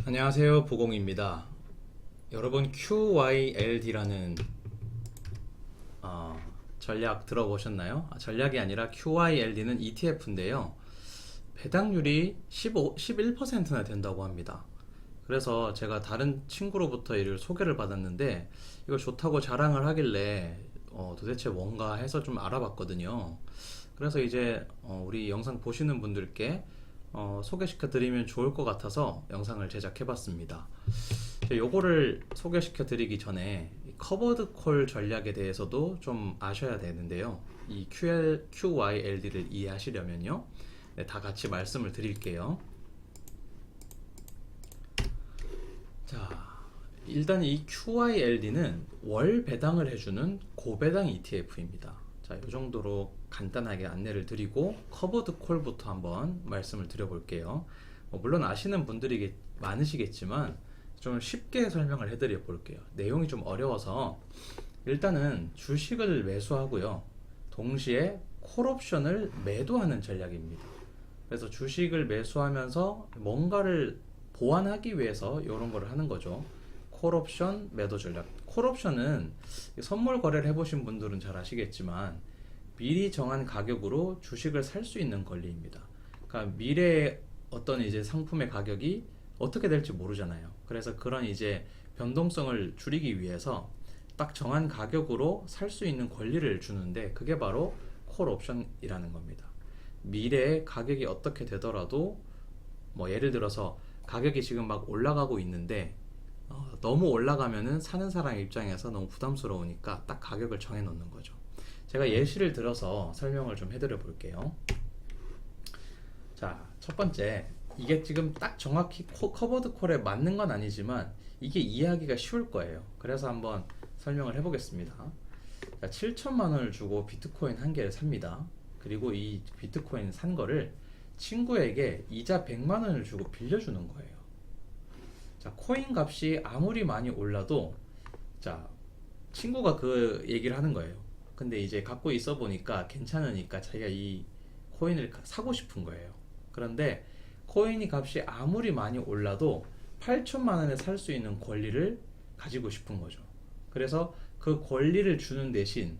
안녕하세요, 보공입니다. 여러분 QYLD라는 전략 들어보셨나요? 전략이 아니라 QYLD는 ETF인데요. 배당률이 11%나 된다고 합니다. 그래서 제가 다른 친구로부터 이를 소개를 받았는데 이걸 좋다고 자랑을 하길래 도대체 뭔가 해서 좀 알아봤거든요. 그래서 이제 우리 영상 보시는 분들께 소개시켜 드리면 좋을 것 같아서 영상을 제작해 봤습니다. 요거를 소개시켜 드리기 전에 커버드 콜 전략에 대해서도 좀 아셔야 되는데요. 이 QYLD를 이해하시려면요. 네, 다 같이 말씀을 드릴게요. 자, 일단 이 QYLD는 월 배당을 해주는 고배당 ETF입니다. 자, 이 정도로 간단하게 안내를 드리고 커버드 콜부터 한번 말씀을 드려볼게요. 물론 아시는 분들이 많으시겠지만 좀 쉽게 설명을 해드려 볼게요. 내용이 좀 어려워서 일단은 주식을 매수하고요. 동시에 콜옵션을 매도하는 전략입니다. 그래서 주식을 매수하면서 뭔가를 보완하기 위해서 이런 걸 하는 거죠. 콜옵션 매도 전략. 콜옵션은 선물 거래를 해보신 분들은 잘 아시겠지만 미리 정한 가격으로 주식을 살 수 있는 권리입니다. 그러니까 미래의 어떤 이제 상품의 가격이 어떻게 될지 모르잖아요. 그래서 그런 이제 변동성을 줄이기 위해서 딱 정한 가격으로 살 수 있는 권리를 주는데 그게 바로 콜옵션이라는 겁니다. 미래의 가격이 어떻게 되더라도 뭐 예를 들어서 가격이 지금 막 올라가고 있는데 너무 올라가면은 사는 사람 입장에서 너무 부담스러우니까 딱 가격을 정해 놓는 거죠. 제가 예시를 들어서 설명을 좀 해드려 볼게요. 자, 첫 번째, 이게 지금 딱 정확히 커버드 콜에 맞는 건 아니지만 이게 이해하기가 쉬울 거예요. 그래서 한번 설명을 해보겠습니다. 자, 7천만 원을 주고 비트코인 한 개를 삽니다. 그리고 이 비트코인 산 거를 친구에게 이자 100만 원을 주고 빌려주는 거예요. 자, 코인 값이 아무리 많이 올라도 자, 친구가 그 얘기를 하는 거예요. 근데 이제 갖고 있어 보니까 괜찮으니까 자기가 이 코인을 사고 싶은 거예요. 그런데 코인이 값이 아무리 많이 올라도 8천만 원에 살 수 있는 권리를 가지고 싶은 거죠. 그래서 그 권리를 주는 대신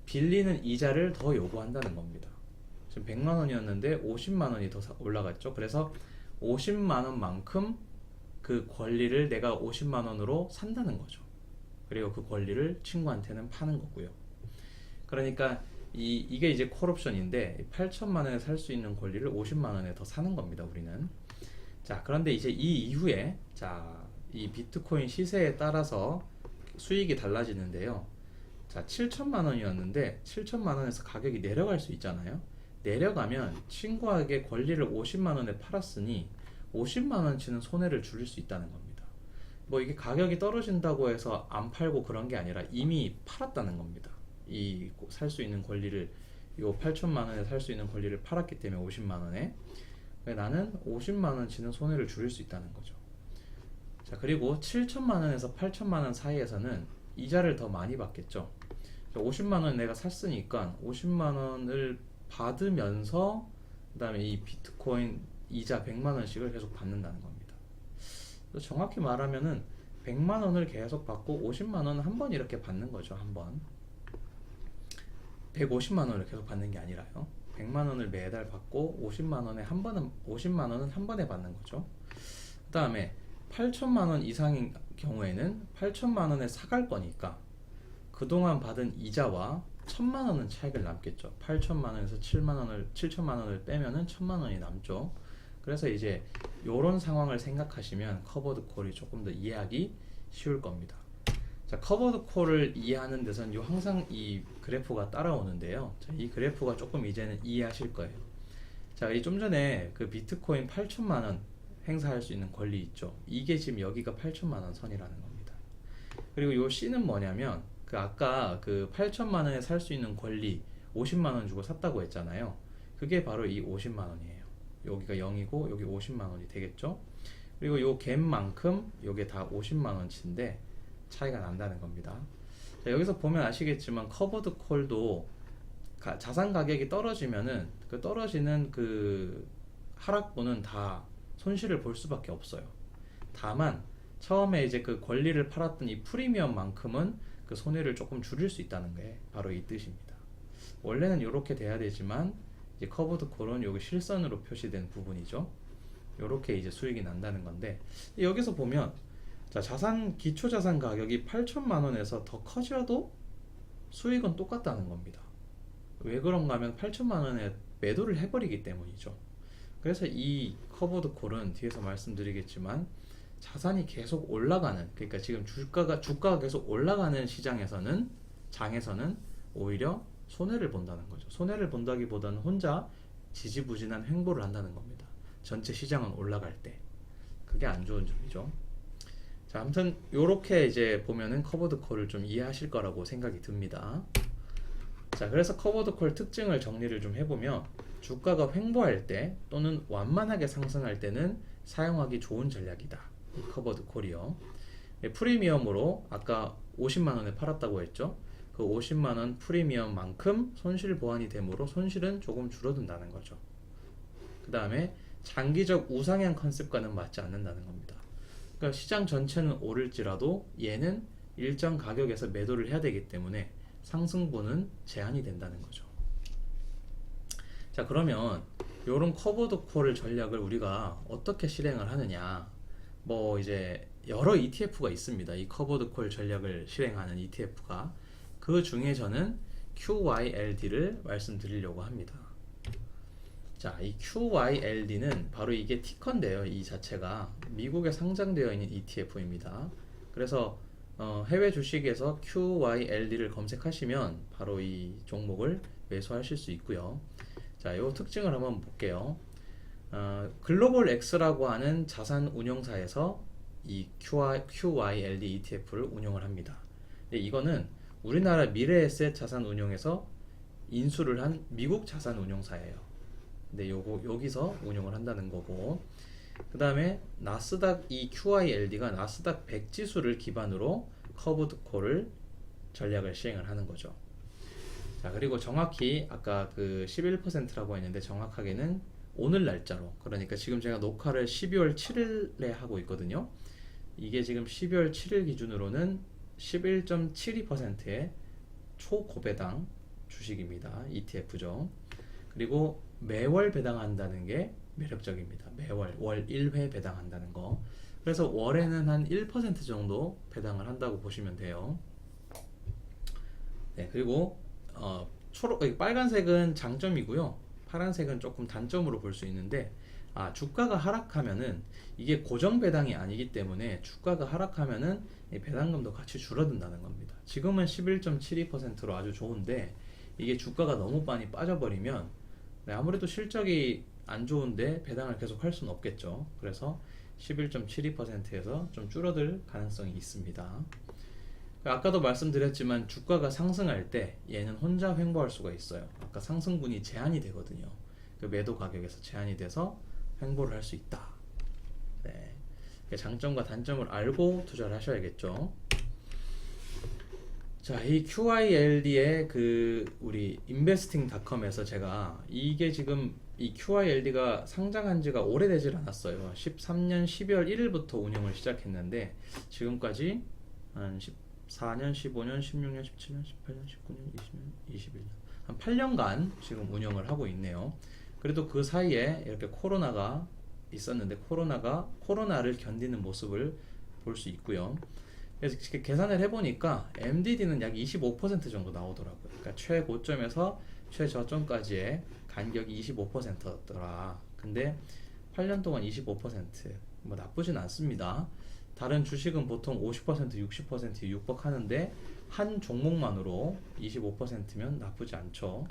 빌리는 이자를 더 요구한다는 겁니다. 지금 100만 원이었는데 50만 원이 더 올라갔죠. 그래서 50만 원만큼 그 권리를 내가 50만 원으로 산다는 거죠. 그리고 그 권리를 친구한테는 파는 거고요. 그러니까 이게 이제 콜옵션인데 8천만 원에 살 수 있는 권리를 50만 원에 더 사는 겁니다, 우리는. 자, 그런데 이제 이 이후에 자, 이 비트코인 시세에 따라서 수익이 달라지는데요. 자, 7천만 원이었는데 7천만 원에서 가격이 내려갈 수 있잖아요. 내려가면 친구에게 권리를 50만 원에 팔았으니 50만 원치는 손해를 줄일 수 있다는 겁니다. 뭐 이게 가격이 떨어진다고 해서 안 팔고 그런 게 아니라 이미 팔았다는 겁니다. 이 살 수 있는 권리를 요 8천만 원에 살 수 있는 권리를 팔았기 때문에 50만 원에 나는 50만 원치는 손해를 줄일 수 있다는 거죠. 자, 그리고 7천만 원에서 8천만 원 사이에서는 이자를 더 많이 받겠죠. 50만 원 내가 샀으니까 50만 원을 받으면서 그다음에 이 비트코인 이자 100만 원씩을 계속 받는다는 겁니다. 정확히 말하면은 100만 원을 계속 받고 50만 원은 한 번 이렇게 받는 거죠. 한 번. 150만 원을 계속 받는 게 아니라요. 100만 원을 매달 받고 50만 원에 한 번은 50만 원은 한 번에 받는 거죠. 그다음에 8천만 원 이상인 경우에는 8천만 원에 사갈 거니까 그동안 받은 이자와 1천만 원은 차익을 남겠죠. 8천만 원에서 7천만 원을 빼면은 1천만 원이 남죠. 그래서 이제 이런 상황을 생각하시면 커버드 콜이 조금 더 이해하기 쉬울 겁니다. 자, 커버드 콜을 이해하는 데선 항상 이 그래프가 따라오는데요. 자, 이 그래프가 조금 이제는 이해하실 거예요. 자, 이 좀 전에 그 비트코인 8천만 원 행사할 수 있는 권리 있죠. 이게 지금 여기가 8천만 원 선이라는 겁니다. 그리고 요 C는 뭐냐면 그 아까 그 8천만 원에 살 수 있는 권리 50만 원 주고 샀다고 했잖아요. 그게 바로 이 50만 원이에요. 여기가 0이고 여기 50만 원이 되겠죠. 그리고 요 갭만큼 요게 다 50만 원치인데 차이가 난다는 겁니다. 자, 여기서 보면 아시겠지만 커버드 콜도 자산 가격이 떨어지면은 그 떨어지는 그 하락분은 다 손실을 볼 수밖에 없어요. 다만 처음에 이제 그 권리를 팔았던 이 프리미엄만큼은 그 손해를 조금 줄일 수 있다는 게 바로 이 뜻입니다. 원래는 이렇게 돼야 되지만 이제 커버드 콜은 여기 실선으로 표시된 부분이죠. 이렇게 이제 수익이 난다는 건데, 여기서 보면 자, 기초 자산 가격이 8천만 원에서 더 커져도 수익은 똑같다는 겁니다. 왜 그런가 하면 8천만 원에 매도를 해버리기 때문이죠. 그래서 이 커버드 콜은 뒤에서 말씀드리겠지만 자산이 계속 올라가는, 그러니까 지금 주가가 계속 올라가는 장에서는 오히려 손해를 본다는 거죠. 손해를 본다기보다는 혼자 지지부진한 횡보를 한다는 겁니다. 전체 시장은 올라갈 때. 그게 안 좋은 점이죠. 자, 아무튼 요렇게 이제 보면은 커버드 콜을 좀 이해하실 거라고 생각이 듭니다. 자, 그래서 커버드 콜 특징을 정리를 좀 해보면, 주가가 횡보할 때 또는 완만하게 상승할 때는 사용하기 좋은 전략이다. 이 커버드 콜이요. 프리미엄으로 아까 50만 원에 팔았다고 했죠. 그 50만 원 프리미엄만큼 손실 보완이 되므로 손실은 조금 줄어든다는 거죠. 그 다음에 장기적 우상향 컨셉과는 맞지 않는다는 겁니다. 그러니까 시장 전체는 오를지라도 얘는 일정 가격에서 매도를 해야 되기 때문에 상승분은 제한이 된다는 거죠. 자, 그러면 이런 커버드 콜 전략을 우리가 어떻게 실행을 하느냐, 뭐 이제 여러 ETF가 있습니다. 이 커버드 콜 전략을 실행하는 ETF가. 그 중에 저는 QYLD를 말씀드리려고 합니다. 자, 이 QYLD는 바로 이게 티커인데요. 이 자체가 미국에 상장되어 있는 ETF입니다. 그래서 해외 주식에서 QYLD를 검색하시면 바로 이 종목을 매수하실 수 있고요. 자, 이 특징을 한번 볼게요. 글로벌 X라고 하는 자산 운용사에서 이 QYLD ETF를 운영을 합니다. 이거는 우리나라 미래에셋 자산 운용에서 인수를 한 미국 자산 운용사예요. 근데 여기서 운영을 한다는 거고, 그 다음에 나스닥, 이 QYLD가 나스닥 100 지수를 기반으로 커브드 콜을 전략을 시행을 하는 거죠. 자, 그리고 정확히 아까 그 11%라고 했는데 정확하게는 오늘 날짜로, 그러니까 지금 제가 녹화를 12월 7일에 하고 있거든요. 이게 지금 12월 7일 기준으로는 11.72%의 초고배당 주식입니다. ETF죠. 그리고 매월 배당한다는 게 매력적입니다. 매월 월 1회 배당한다는 거. 그래서 월에는 한 1% 정도 배당을 한다고 보시면 돼요. 네, 그리고 빨간색은 장점이고요. 파란색은 조금 단점으로 볼 수 있는데, 주가가 하락하면은 이게 고정 배당이 아니기 때문에 주가가 하락하면은 이 배당금도 같이 줄어든다는 겁니다. 지금은 11.72%로 아주 좋은데, 이게 주가가 너무 많이 빠져버리면 아무래도 실적이 안 좋은데 배당을 계속 할 수는 없겠죠. 그래서 11.72%에서 좀 줄어들 가능성이 있습니다. 아까도 말씀드렸지만 주가가 상승할 때 얘는 혼자 횡보할 수가 있어요. 아까 상승분이 제한이 되거든요. 그 매도 가격에서 제한이 돼서 횡보를 할 수 있다. 네. 장점과 단점을 알고 투자를 하셔야겠죠. 자, 이 QYLD의 우리 investing.com에서 제가 이게 지금 이 QYLD가 상장한 지가 오래되질 않았어요. 13년 12월 1일부터 운영을 시작했는데 지금까지 한 14년, 15년, 16년, 17년, 18년, 19년, 20년, 21년 한 8년간 지금 운영을 하고 있네요. 그래도 그 사이에 이렇게 코로나가 있었는데 코로나를 견디는 모습을 볼 수 있고요. 그래서 계산을 해보니까 MDD는 약 25% 정도 나오더라고요. 그러니까 최고점에서 최저점까지의 간격이 25%였더라. 근데 8년 동안 25%, 뭐 나쁘진 않습니다. 다른 주식은 보통 50%, 60% 육박하는데 한 종목만으로 25%면 나쁘지 않죠.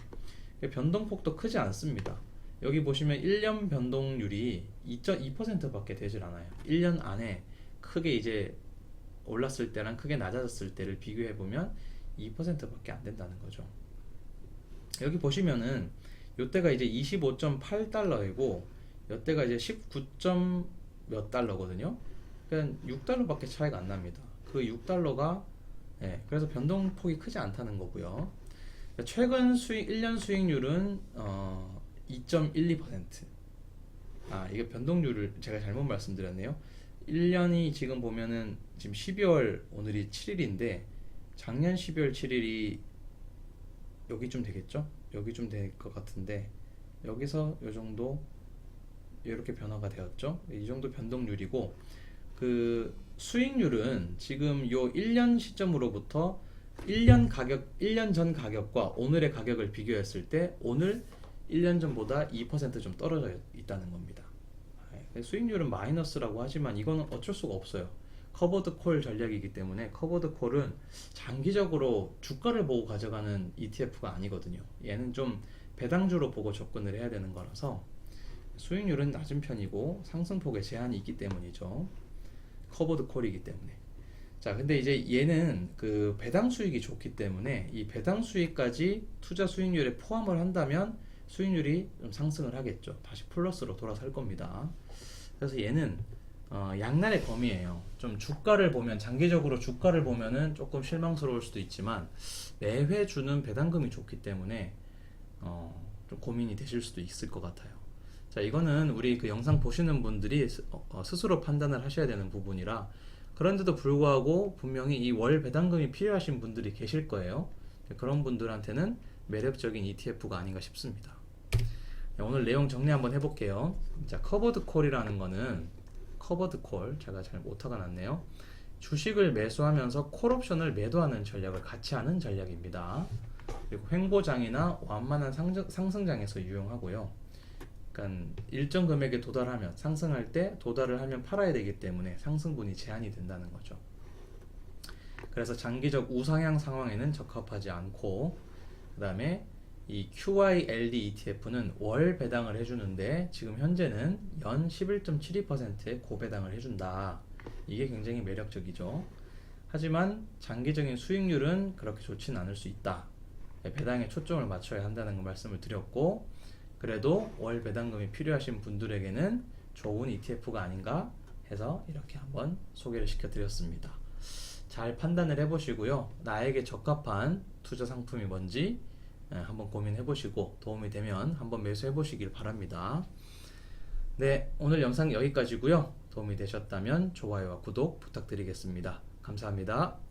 변동폭도 크지 않습니다. 여기 보시면 1년 변동률이 2.2%밖에 되질 않아요. 1년 안에 크게 이제 올랐을 때랑 크게 낮아졌을 때를 비교해 보면 2%밖에 안 된다는 거죠. 여기 보시면은 요때가 이제 25.8달러이고 요때가 이제 19. 몇 달러거든요. 그냥 6달러밖에 차이가 안 납니다. 그 6달러가 그래서 변동폭이 크지 않다는 거고요. 최근 1년 수익률은 2.12%. 이게 변동률을 제가 잘못 말씀드렸네요. 1년이 지금 보면은 지금 12월 오늘이 7일인데 작년 12월 7일이 여기쯤 되겠죠? 여기쯤 될 것 같은데 여기서 요 정도 이렇게 변화가 되었죠. 이 정도 변동률이고 그 수익률은 지금 요 1년 시점으로부터 1년 전 가격과 오늘의 가격을 비교했을 때 오늘 1년 전보다 2%좀 떨어져 있다는 겁니다. 수익률은 마이너스라고 하지만 이거는 어쩔 수가 없어요. 커버드 콜 전략이기 때문에 커버드 콜은 장기적으로 주가를 보고 가져가는 ETF가 아니거든요. 얘는 좀 배당주로 보고 접근을 해야 되는 거라서 수익률은 낮은 편이고 상승폭에 제한이 있기 때문이죠. 커버드 콜이기 때문에. 자, 근데 이제 얘는 그 배당 수익이 좋기 때문에 이 배당 수익까지 투자 수익률에 포함을 한다면 수익률이 좀 상승을 하겠죠. 다시 플러스로 돌아설 겁니다. 그래서 얘는 양날의 검이에요. 좀 주가를 보면 장기적으로 주가를 보면은 조금 실망스러울 수도 있지만 매회 주는 배당금이 좋기 때문에 좀 고민이 되실 수도 있을 것 같아요. 자, 이거는 우리 그 영상 보시는 분들이 스스로 판단을 하셔야 되는 부분이라 그런데도 불구하고 분명히 이 월 배당금이 필요하신 분들이 계실 거예요. 그런 분들한테는 매력적인 ETF가 아닌가 싶습니다. 오늘 내용 정리 한번 해볼게요. 자, 커버드 콜이라는 거는 커버드 콜 제가 잘 못하가 났네요. 주식을 매수하면서 콜 옵션을 매도하는 전략을 같이 하는 전략입니다. 그리고 횡보장이나 완만한 상승장에서 유용하고요. 그러니까 일정 금액에 도달하면 상승할 때 도달을 하면 팔아야 되기 때문에 상승분이 제한이 된다는 거죠. 그래서 장기적 우상향 상황에는 적합하지 않고 그 다음에 이 QYLD ETF는 월 배당을 해주는데 지금 현재는 연 11.72%의 고배당을 해준다. 이게 굉장히 매력적이죠. 하지만 장기적인 수익률은 그렇게 좋지는 않을 수 있다. 배당에 초점을 맞춰야 한다는 걸 말씀을 드렸고 그래도 월 배당금이 필요하신 분들에게는 좋은 ETF가 아닌가 해서 이렇게 한번 소개를 시켜드렸습니다. 잘 판단을 해보시고요. 나에게 적합한 투자 상품이 뭔지 한번 고민해보시고 도움이 되면 한번 매수해보시길 바랍니다. 네, 오늘 영상 여기까지고요. 도움이 되셨다면 좋아요와 구독 부탁드리겠습니다. 감사합니다.